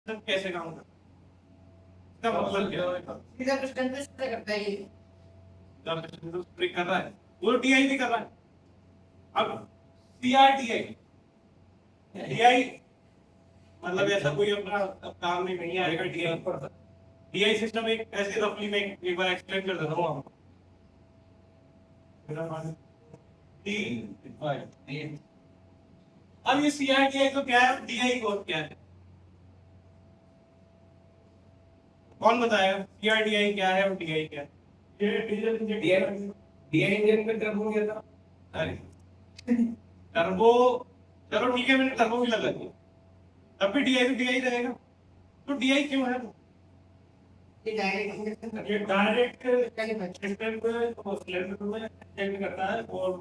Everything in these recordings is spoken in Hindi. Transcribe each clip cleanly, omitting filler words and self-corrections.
कैसे काम करता है, इसका मतलब क्या है? सीधा क्वेश्चन पे सीधा करता है ये। स्प्रिंग कर रहा है, वो टीआई भी कर रहा है। अब सीआरटीआई टीआई मतलब ऐसा कोई अपना काम नहीं आएगा। टीआई टीआई सिस्टम एक ऐसे रफली मैं एक बार एक्सप्लेन कर देता हूँ आपको। अब ये सीआरटीआई तो क्या है, टीआई को क्या है, कौन बताएगा? सीआरटीआई क्या है और टीआई क्या है? डीआई इंजन में टर्बो क्या था? अरे टर्बो, चलो ठीक है, मैंने टर्बो भी लगा दिया, तब भी टीआई तो टीआई रहेगा। तो टीआई क्यों है? ये डायरेक्ट इंजेक्शन ये डायरेक्ट सिस्टम को सिलेंडर में चेंज करता है, और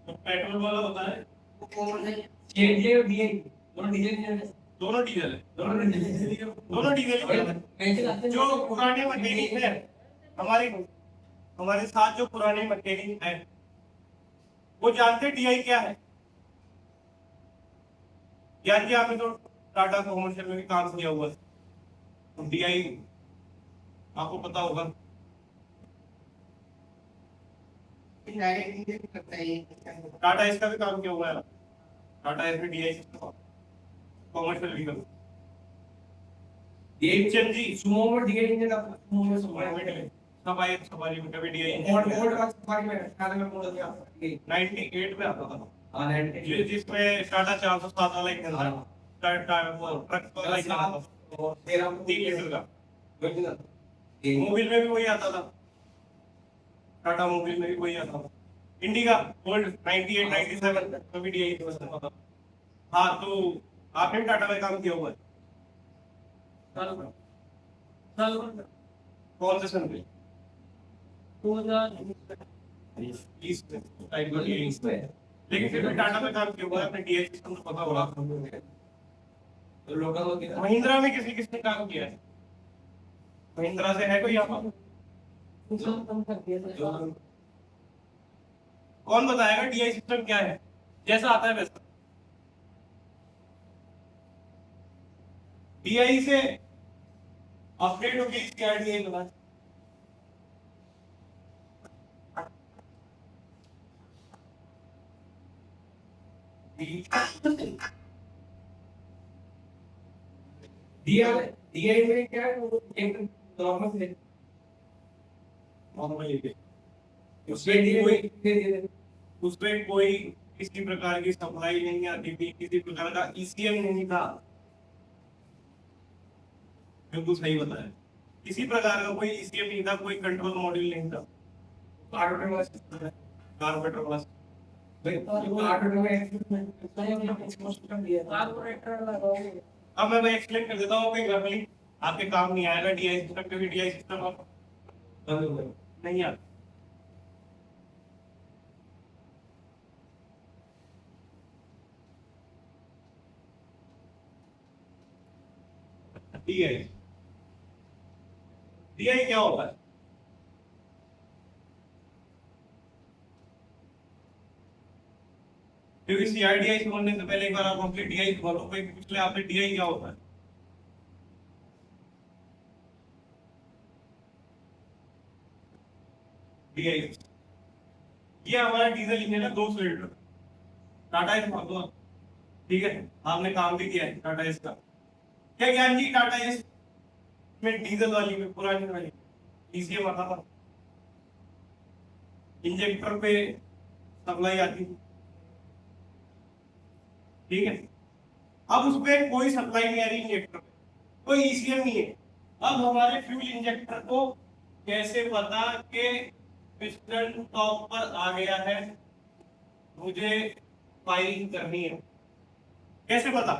पेट्रोल वाला होता है वो कॉमन है। सीएनजी और डीआई दोनों डीजल है, दोनों डीजल है, दोनों डीजल है। जो पुराने मैकेनिक है हमारे हमारे साथ, जो पुराने मैकेनिक है वो जानते टीआई क्या है। यार जी आपने तो टाटा कमर्शियल में भी काम किया हुआ है, तो टीआई आपको पता होगा। डायरेक्ट इंजेक्शन करता है ये। टाटा इसका भी काम किया हुआ है, टाटा इसमें टीआई कमर्शियल व्हीकल जी सुमो में डीआई इंजन का सुमो में सफारी सफारी में कभी टीआई मोड का सफारी में काले में मोड दिया 98 में आता था। हां 98 जिसमें टाटा 407 वाला इंजन था, टाटा वो ट्रक वाला इंजन था, और 13 3 लीटर का। ओरिजिनल मोबिल में भी वही आता था, टाटा मोबिल में भी वही आता था। इंडिका ओल्ड 98 97 में भी टीआई था। हाँ, तो आपने भी टाटा में काम किया हुआ है? कौन से सन पे? 20 में। लेकिन फिर भी टाटा में काम किया हुआ है, अपने टीआई सिस्टम को पता होगा। तो लोकल महिंद्रा में किसने काम किया है? महिंद्रा से है कोई यहाँ पर? कौन बताएगा टीआई सिस्टम क्या है? जैसा आता है वैसा। टीआई से अपडेट हो गई क्या टीआई बना? डीआई में क्या है वो एक नॉर्मल है। उसमें कोई किसी प्रकार की सप्लाई नहीं आती थी, किसी प्रकार का ईसीएम नहीं था। बिल्कुल सही बताया, किसी प्रकार का कोई ईसीएम नहीं था, कोई कंट्रोल मॉड्यूल नहीं था। कार्बोरेटर वाला अब मैं एक्सप्लेन कर देता हूँ कि घर में आपके काम नहीं आएगा टीआई सिस्टम, क्योंकि टीआई सिस्टम आप नहीं आता। टीआई टीआई क्या होता है? क्योंकि सीआरटीआई समझने से पहले एक बार आप अपने टीआई फॉलो पे पिछले आपने टीआई क्या होता है? टीआई ये हमारा डीजल इंजन है, 2 सिलेंडर, टाटा एस मांगो, ठीक है, आपने काम भी किया है टाटा एस का। क्या ज्ञान जी टाटा एस में डीजल वाली में पुरानी वाली ईसीएम आता था, इंजेक्टर पे सप्लाई आती थी, ठीक है। अब उसपे कोई सप्लाई नहीं आ रही, इंजेक्टर पे कोई ईसीएम नहीं है। अब हमारे फ्यूल इंजेक्टर को कैसे पता कि पिस्टन टॉप पर आ गया है, मुझे फायरिंग करनी है, कैसे पता?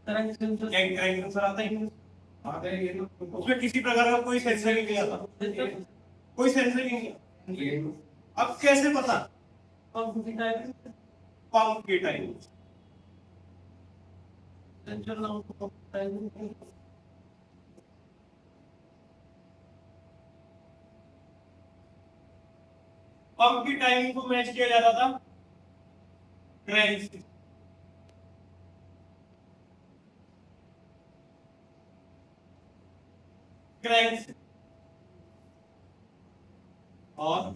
सेंसर आता ही नहीं, उसमें किसी प्रकार का कोई सेंसर ही नहीं आता, कोई सेंसर ही नहीं। अब कैसे पता? पंप के टाइम पंप की टाइमिंग को मैच किया जाता था क्रैंक से। क्रैंक और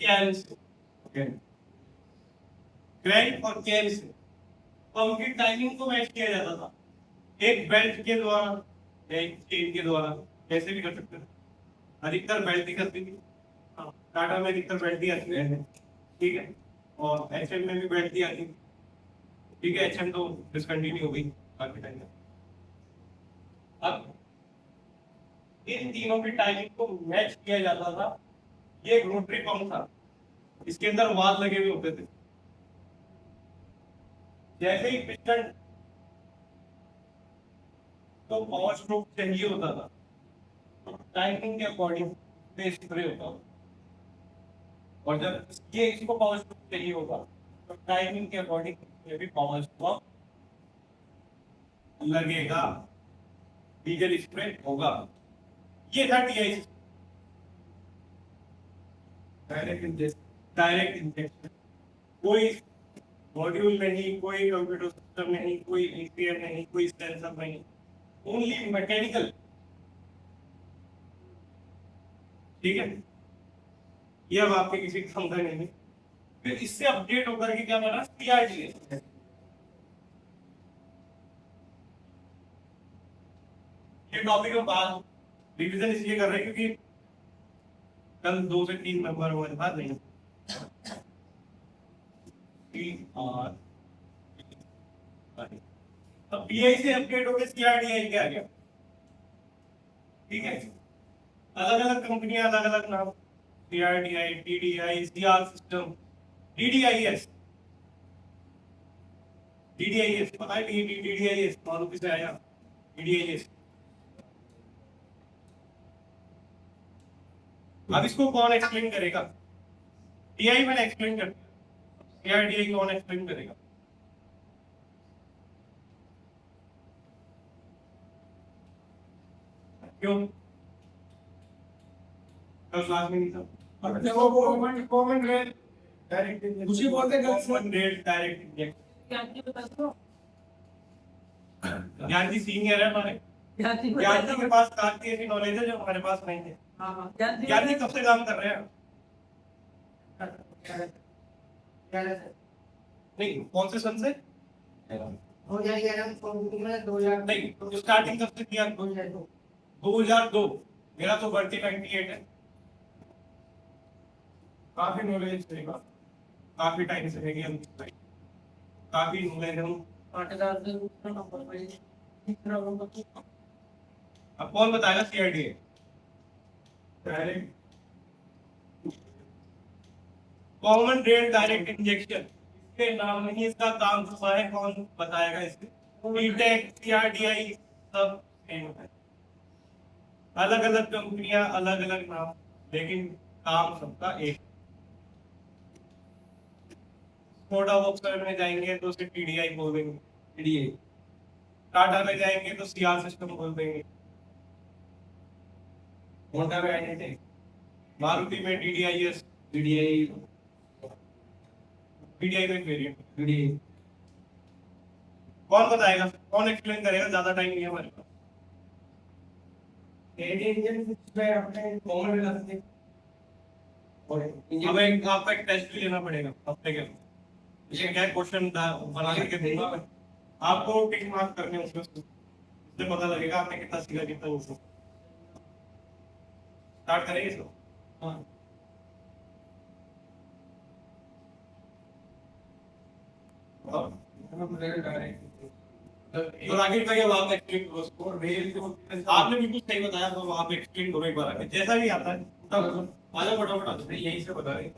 कैम से, क्रैंक और कैम से पंप की टाइमिंग को मैच किया जाता था, एक बेल्ट के द्वारा या एक चेन के द्वारा, कैसे भी कर सकते हैं। अधिकतर बेल्ट ही करती थी, हाँ, टाटा में अधिकतर बेल्ट ही आती है, ठीक है, और एचएम में भी बेल्ट ही आती है, ठीक है। एचएम तो डिसकंटिन्यू हो गई काफी टाइम में। अब इन तीनों की टाइमिंग को मैच किया जाता था। ये एक रोटरी पंप था, इसके अंदर वाल्व लगे हुए होते थे। जैसे ही पिस्टन को पावर स्ट्रोक चाहिए होता था, तो टाइमिंग के अकॉर्डिंग स्प्रे होता था, और जब ये इसको पावर स्ट्रोक चाहिए होगा तो टाइमिंग के अकॉर्डिंग ये भी पावर स्ट्रोक लगेगा, डीजल स्प्रे होगा। ये था टीआई, डायरेक्ट इंजेक्शन। कोई मॉड्यूल नहीं, कोई कंप्यूटर सिस्टम नहीं, कोई ईपीएम नहीं, कोई सेंसर नहीं, ओनली मैकेनिकल, ठीक है। ये अब आपके किसी का समझा नहीं। फिर इससे अपडेट होकर के क्या बना, सीआरडीए। ये टॉपिक हम बाद रिवीजन इसलिए कर रहे हैं क्योंकि कल 2 से 3 नंबर हमारे पास नहीं। अब पीआई से अपडेट हो गए सीआरडीआई के आ गया, ठीक है। अलग अलग कंपनियां, अलग अलग नाम, CRDi, TDI, CR system, DDIS. DDIS पता है, डीडीआईएस मारुति से आया डीडीआईएस। अब इसको कौन एक्सप्लेन करेगा? टीआई मैंने एक्सप्लेन कर दिया, सीआरडीआई कौन एक्सप्लेन करेगा? क्यों? कल क्लास में नहीं था। अब देखो कॉमन रेल डायरेक्ट उसी बोलते हैं कॉमन रेल डायरेक्ट इंजेक्शन। ज्ञान जी सीनियर है हमारे, ज्ञान जी के पास काफी ऐसी नॉलेज है जो हमारे पास नहीं है। ज्ञान जी कब से काम कर रहे हैं? नहीं, कौन से सन से? 2011 नहीं, तो स्टार्टिंग कब से किया? 2002। मेरा तो बर्थडे 98 है। काफी नॉलेज है, काफी टाइम से है, हम काफी नॉलेज हम। अब कौन बताएगा CRDA? Direct common rail direct injection, इसके नाम में ही इसका काम छुपा है। कौन बताएगा इसके? बीटेक, सीआरडीआई सब सेम है, अलग अलग कंपनियां, अलग अलग नाम, लेकिन काम सबका एक। छोटा बॉक्सर में जाएंगे तो उसे टीडीआई बोल देंगे, टीडीआई। टाटा में जाएंगे तो सीआर सिस्टम बोल देंगे, होंडा में आएंगे, मारुति में डीडीआईएस, डीडीआई, डीडीआई में वेरिएंट, डीडीआई। कौन बताएगा, कौन एक्सप्लेन करेगा? ज्यादा टाइम नहीं है हमारे पास। अब एक आपका एक टेस्ट भी लेना पड़ेगा हफ्ते के, ये क्या क्वेश्चन बना के दूंगा मैं, आपको टिक मार्क करने उसमें, इससे पता लगेगा आपने कितना सीखा, कितना नहीं। स्टार्ट करेंगे इसको। हाँ, तो राकेश भाई अब आप एक्सप्लेन करो उसको, और रेल को आपने बिल्कुल सही बताया, तो आप एक्सप्लेन करो एक बार आगे, जैसा भी आता है तब आजा फटाफट यही से बता रहे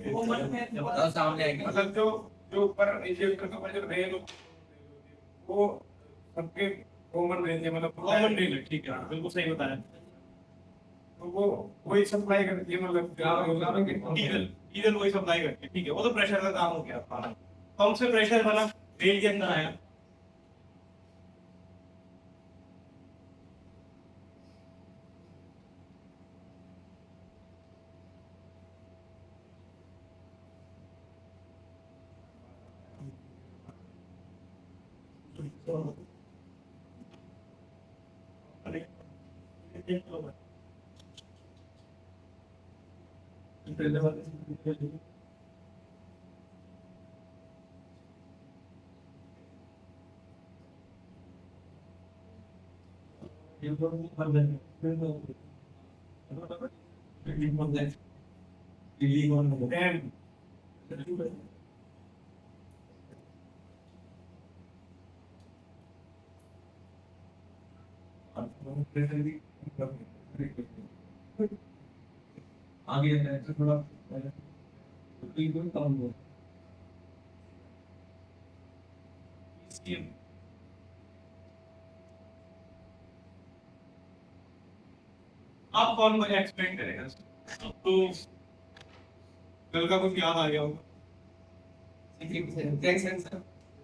बताओ सामने आएंगे। मतलब जो जो ऊपर इंजेक्टर का जो रेल वो सबके कॉमन रेंज है, मतलब कॉमन रेल है, ठीक है, बिल्कुल सही बताया। तो वो वही सप्लाई करती है, मतलब डीजल, डीजल वही सप्लाई करती है, ठीक है। वो तो प्रेशर का काम हो गया, पंप से प्रेशर बना, रेल के अंदर आया। आगे है थोड़ा कम हो आप कौन मुझे एक्सप्लेन करेगा? तो कल का कुछ याद आ गया होगा।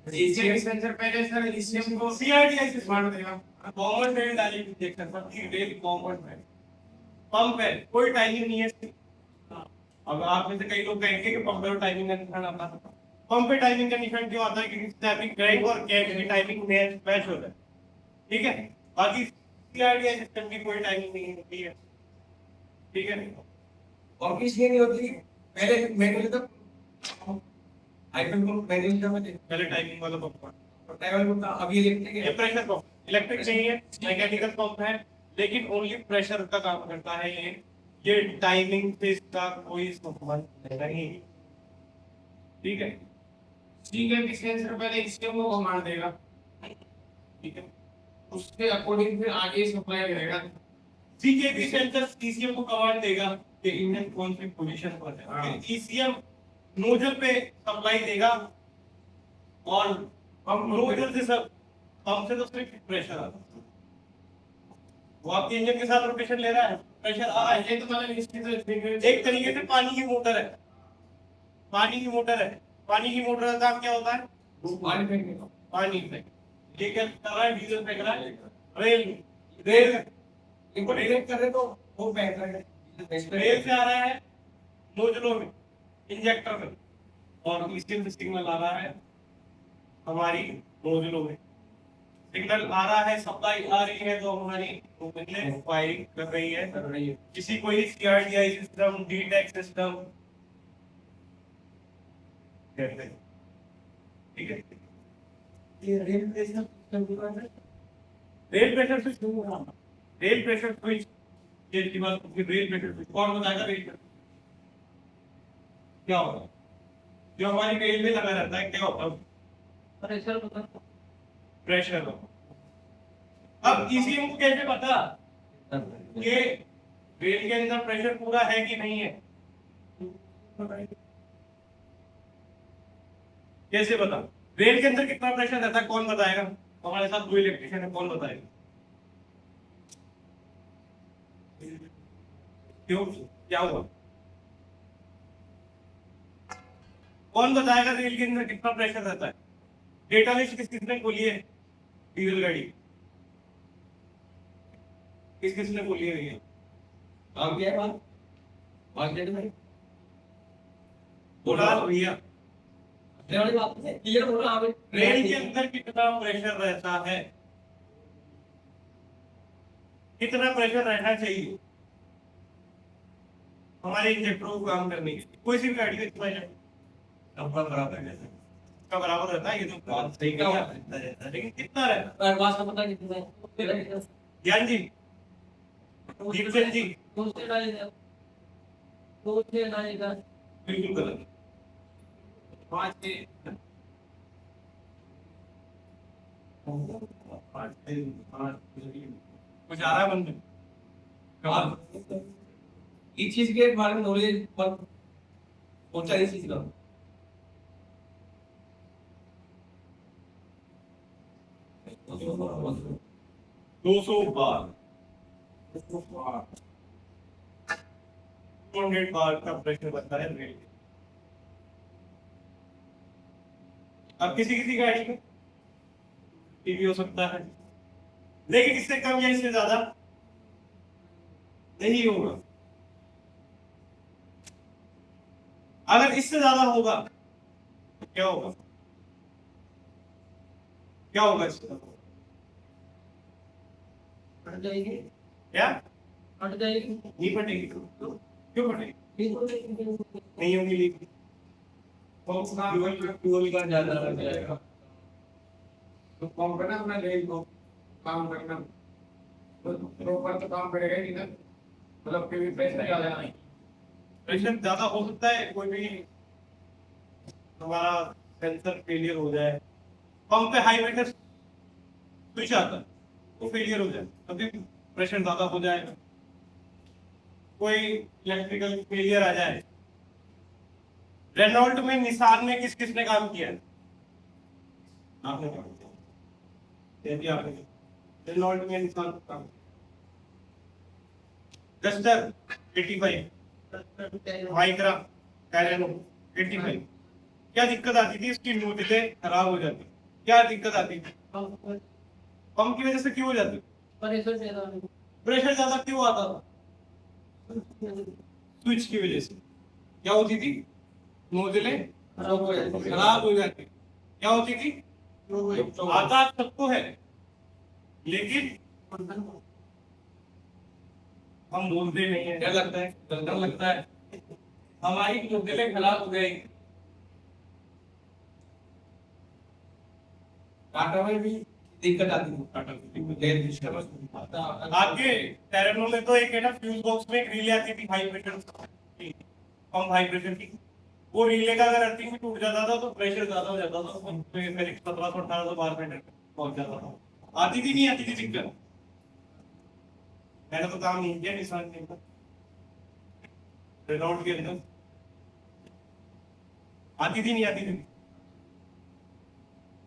सेंसर पहले सर इसीएम को सीआरटीआई से स्मार्ट देगा कॉमन फील्ड डायरेक्ट देख सकता हूं कि रेल कॉमन है, पंप है, कोई टाइमिंग नहीं है। अब आप में से कई लोग कहेंगे कि पंप पे टाइमिंग का निशान आता है। पंप पे टाइमिंग का निशान क्यों आता है? क्योंकि स्नैपिंग क्रैंक और कैट की टाइमिंग मैच होता है, ठीक है। बाकी सीआरटीआई सिस्टम की कोई टाइमिंग नहीं होती है, ठीक है। और किसकी नहीं होती पहले मैनुअल तो आईपीएल को मैनुअल का में पहले टाइमिंग वाला पंप ट्रैवल होता अब ये देखते ये हैं प्रेशर पंप, इलेक्ट्रिक नहीं है, मैकेनिकल पंप है, लेकिन ओनली प्रेशर का काम करता है। ये टाइमिंग से इसका कोई संबंध नहीं, ठीक है। ठीक है सेंसर पहले इसीएम को कमांड देगा ठीक है, उसके अकॉर्डिंग फिर आगे सप्लाई करेगा सीकेबी सेंसर ईसीएम को कमांड देगा कि इंजन कौन सी पोजीशन पर है। हाँ। ईसीएम नोजल पे सप्लाई देगा और पंप नोजल से सब पंप से तो सिर्फ प्रेशर आता है। वो आपके इंजन के साथ रोटेशन ले रहा है, प्रेशर आ रहा है। ये तो मैंने निश्चित एक तरीके से पानी की मोटर है, पानी की मोटर है। पानी की मोटर का काम क्या होता है? पानी फेंकने का पानी फेंक, ठीक है, कर रहा है, डीजल फेंक रहा है, रेल रेल इनको डायरेक्ट कर रहे तो वो फेंक रहे रेल से आ रहा है नोजलों में, इंजेक्टर में, और ईसीएम से सिग्नल आ रहा है हमारी नोजलों में। सिग्नल आ रहा है, सप्लाई आ रही है, तो हमारी नोजलें फायरिंग कर रही है। किसी कोई सीआरटीआई सिस्टम, डीटेक सिस्टम, ठीक है। ये रेल प्रेशर सिस्टम की बात है rail pressure switch, rail pressure switch, ये की बात की रेल प्रेशर स्विच कौन बताएगा? रेल प्रेशर क्या होगा? जो हमारी रेल में लगा रहता है, क्या होता है? प्रेशर होता है प्रेशर। अब ईसीएम को कैसे पता कि रेल के अंदर प्रेशर पूरा है कि नहीं है? कैसे बता? रेल के अंदर कितना प्रेशर रहता है, कौन बताएगा? हमारे साथ दो इलेक्ट्रिशियन है, कौन बताएगा? क्यों, क्या हुआ? कौन बताएगा रेल के अंदर कितना प्रेशर रहता है? डेटा लिस्ट किसने खोली है? डीजल गाड़ी किसने खोली है? ये काम क्या है बात मार्केट में बोला भैया, वाली बात है क्लियर हो रहा है रेल के अंदर कितना प्रेशर रहता है, कितना प्रेशर रहना चाहिए हमारे इंजेक्टरों को काम करने के लिए? कोई सी भी गाड़ी में प्रेशर बराबर रहता है, ये तो बात सही है, लेकिन कितना रहता पर बात का पता कितना है है? ज्ञान जी, दीपचंद जी, दूसरे डालेगा दूसरे डालेगा बिल्कुल गलत। कुछ आ रहा है मन में? इस चीज के बारे में नॉलेज पर पहुंचा इस चीज का 200 बार 200 बार का प्रेशर बनता है रेल। अब किसी गाड़ी में टीवी हो सकता है, लेकिन इससे कम या इससे ज्यादा नहीं होगा। अगर इससे ज्यादा होगा तो क्या होगा? क्या होगा इससे ज्यादा? बढ़ जाएगी क्या हट जाएगी। नहीं फटेगी तो क्यों फटेगी? नहीं होगी लीक। फ्यूल का ज्यादा लग जाएगा तो पंप है ना अपना ले को काम करना तो प्रॉपर तो काम करेगा ही ना मतलब कि प्रेशर ज्यादा नहीं प्रेशर ज्यादा हो सकता है, कोई भी हमारा सेंसर फेलियर हो जाए, पंप पे हाई प्रेशर स्विच आता है तो फेलियर हो जाए, कभी प्रेशर ज्यादा हो जाए, कोई इलेक्ट्रिकल फेलियर आ जाए। रेनॉल्ट में निसान में किस किसने काम किया है? आपने काम किया, यदि आपने रेनॉल्ट में निसान का काम किया। डस्टर 85, माइक्रा कैरेनो 85। क्या दिक्कत आती थी? इसकी नोजलें खराब हो जाती। क्या दिक्कत आती थी? पंप की वजह से क्यों हो जाती? प्रेशर ज्यादा क्यों आता था? स्विच की वजह से। क्या होती थी? नोजलें खराब हो जाती। क्या होती थी? आता सबको है, लेकिन हम बोलते नहीं है। क्या लगता है डर लगता है हमारी नोजलें खराब हो गई। टाटा में भी दिक्कत आती है आपके टैरेनो में तो एक है ना, फ्यूज बॉक्स में एक रिले आती थी हाई प्रेशर की, कम हाई प्रेशर की। वो रिले का अगर अर्थिंग में टूट जाता था तो प्रेशर ज्यादा हो जाता था, तो मेरे 1700 1800 बार में पहुंच जाता था। आती थी नहीं आती थी दिक्कत? मैंने तो काम नहीं किया निशान के अंदर, रेनॉल्ट के अंदर आती थी नहीं आती थी?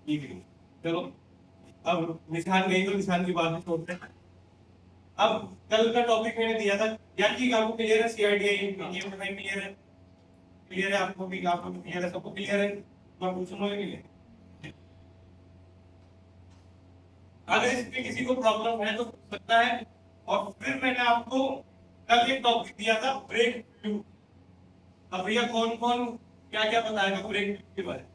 ठीक है, चलो अब निशान गई तो निशान की बात छोड़ते हैं। अब कल का टॉपिक मैंने दिया था यार, ठीक आपको क्लियर है? सीआईडी क्लियर है? क्लियर है आपको भी? आपको भी क्लियर है? सबको क्लियर है? मैं पूछूंगा क्लियर? अगर इसमें किसी को प्रॉब्लम है तो पूछ सकता है। और फिर मैंने आपको कल एक टॉपिक दिया था ब्रेक फ्लू। अब भैया कौन कौन क्या क्या बताएगा ब्रेक फ्लू के बारे में?